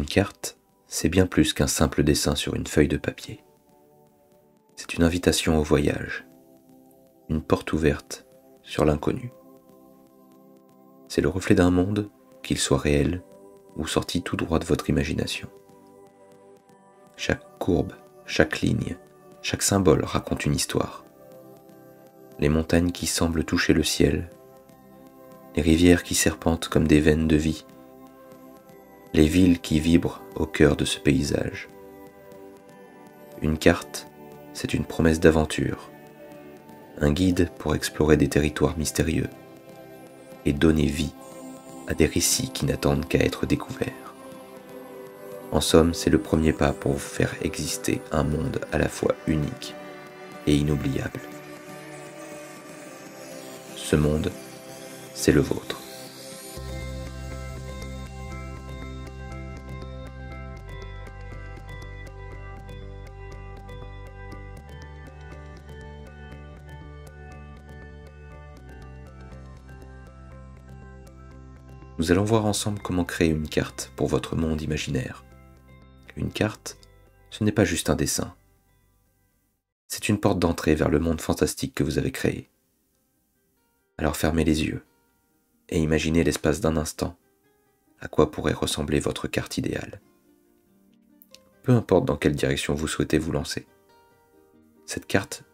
Une carte, c'est bien plus qu'un simple dessin sur une feuille de papier. C'est une invitation au voyage, une porte ouverte sur l'inconnu. C'est le reflet d'un monde, qu'il soit réel ou sorti tout droit de votre imagination. Chaque courbe, chaque ligne, chaque symbole raconte une histoire. Les montagnes qui semblent toucher le ciel, les rivières qui serpentent comme des veines de vie, les villes qui vibrent au cœur de ce paysage. Une carte, c'est une promesse d'aventure, un guide pour explorer des territoires mystérieux et donner vie à des récits qui n'attendent qu'à être découverts. En somme, c'est le premier pas pour vous faire exister un monde à la fois unique et inoubliable. Ce monde, c'est le vôtre. Nous allons voir ensemble comment créer une carte pour votre monde imaginaire. Une carte, ce n'est pas juste un dessin. C'est une porte d'entrée vers le monde fantastique que vous avez créé. Alors fermez les yeux et imaginez l'espace d'un instant à quoi pourrait ressembler votre carte idéale. Peu importe dans quelle direction vous souhaitez vous lancer. Cette carte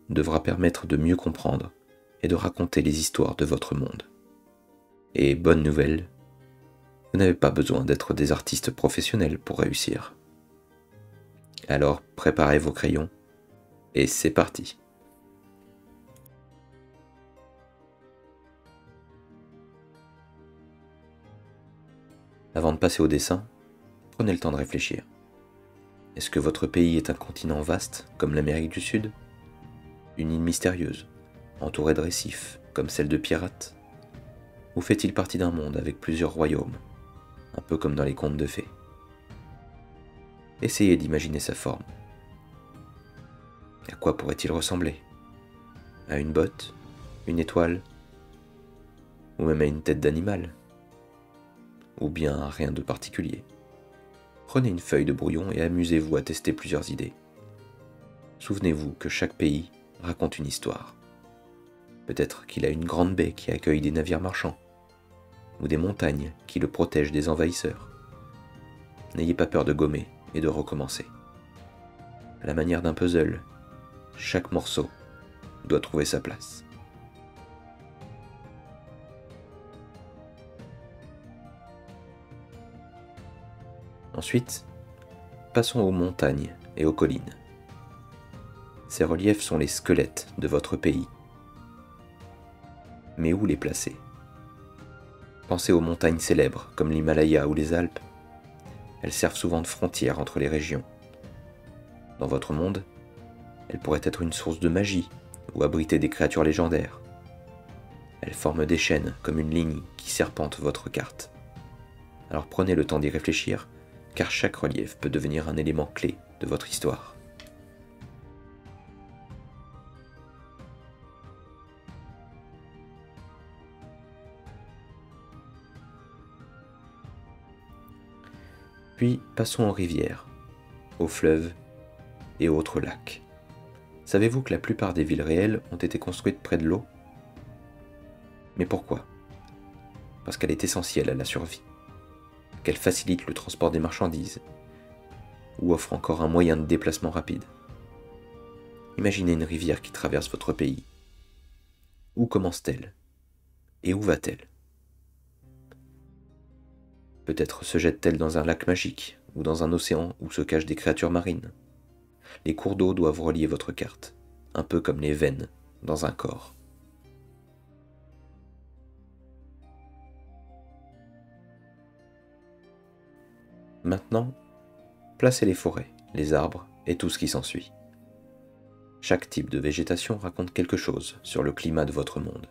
devra permettre de mieux comprendre et de raconter les histoires de votre monde. Et bonne nouvelle, vous n'avez pas besoin d'être des artistes professionnels pour réussir. Alors préparez vos crayons et c'est parti. Avant de passer au dessin, prenez le temps de réfléchir. Est-ce que votre pays est un continent vaste, comme l'Amérique du Sud? Une île mystérieuse, entourée de récifs, comme celle de pirates? Ou fait-il partie d'un monde avec plusieurs royaumes, un peu comme dans les contes de fées? Essayez d'imaginer sa forme. À quoi pourrait-il ressembler? À une botte? Une étoile? Ou même à une tête d'animal? Ou bien à rien de particulier? Prenez une feuille de brouillon et amusez-vous à tester plusieurs idées. Souvenez-vous que chaque pays raconte une histoire. Peut-être qu'il a une grande baie qui accueille des navires marchands, ou des montagnes qui le protègent des envahisseurs. N'ayez pas peur de gommer et de recommencer. À la manière d'un puzzle, chaque morceau doit trouver sa place. Ensuite, passons aux montagnes et aux collines. Ces reliefs sont les squelettes de votre pays. Mais où les placer? Pensez aux montagnes célèbres comme l'Himalaya ou les Alpes. Elles servent souvent de frontière entre les régions. Dans votre monde, elles pourraient être une source de magie ou abriter des créatures légendaires. Elles forment des chaînes comme une ligne qui serpente votre carte. Alors prenez le temps d'y réfléchir, car chaque relief peut devenir un élément clé de votre histoire. Puis passons aux rivières, aux fleuves et aux autres lacs. Savez-vous que la plupart des villes réelles ont été construites près de l'eau? Mais pourquoi? Parce qu'elle est essentielle à la survie, qu'elle facilite le transport des marchandises, ou offre encore un moyen de déplacement rapide. Imaginez une rivière qui traverse votre pays. Où commence-t-elle? Et où va-t-elle? Peut-être se jette-t-elle dans un lac magique, ou dans un océan où se cachent des créatures marines. Les cours d'eau doivent relier votre carte, un peu comme les veines dans un corps. Maintenant, placez les forêts, les arbres et tout ce qui s'ensuit. Chaque type de végétation raconte quelque chose sur le climat de votre monde.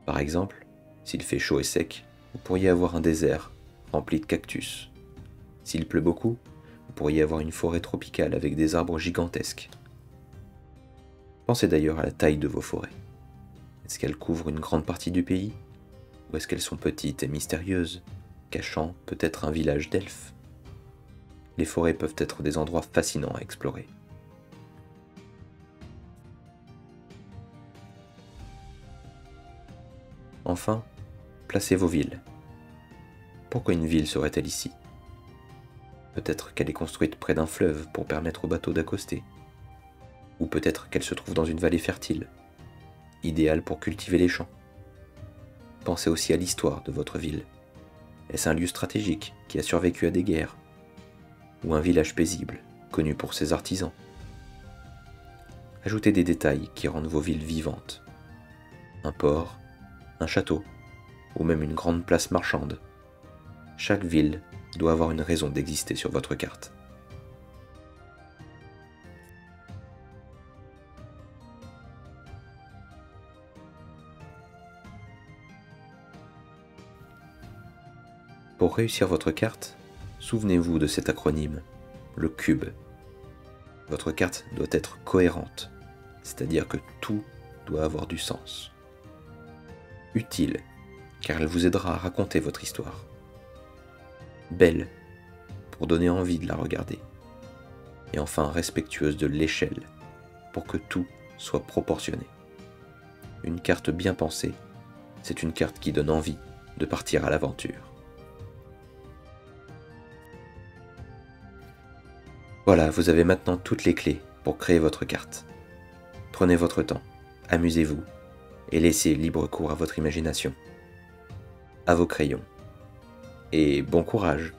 Par exemple, s'il fait chaud et sec, vous pourriez avoir un désert rempli de cactus. S'il pleut beaucoup, vous pourriez avoir une forêt tropicale avec des arbres gigantesques. Pensez d'ailleurs à la taille de vos forêts. Est-ce qu'elles couvrent une grande partie du pays? Ou est-ce qu'elles sont petites et mystérieuses, cachant peut-être un village d'elfes. Les forêts peuvent être des endroits fascinants à explorer. Enfin, placez vos villes. Pourquoi une ville serait-elle ici? Peut-être qu'elle est construite près d'un fleuve pour permettre aux bateaux d'accoster. Ou peut-être qu'elle se trouve dans une vallée fertile, idéale pour cultiver les champs. Pensez aussi à l'histoire de votre ville. Est-ce un lieu stratégique qui a survécu à des guerres? Ou un village paisible, connu pour ses artisans? Ajoutez des détails qui rendent vos villes vivantes. Un port, un château, ou même une grande place marchande. Chaque ville doit avoir une raison d'exister sur votre carte. Pour réussir votre carte, souvenez-vous de cet acronyme, le cube. Votre carte doit être cohérente, c'est-à-dire que tout doit avoir du sens. Utile, car elle vous aidera à raconter votre histoire. Belle, pour donner envie de la regarder. Et enfin respectueuse de l'échelle, pour que tout soit proportionné. Une carte bien pensée, c'est une carte qui donne envie de partir à l'aventure. Voilà, vous avez maintenant toutes les clés pour créer votre carte. Prenez votre temps, amusez-vous et laissez libre cours à votre imagination. À vos crayons. Et bon courage!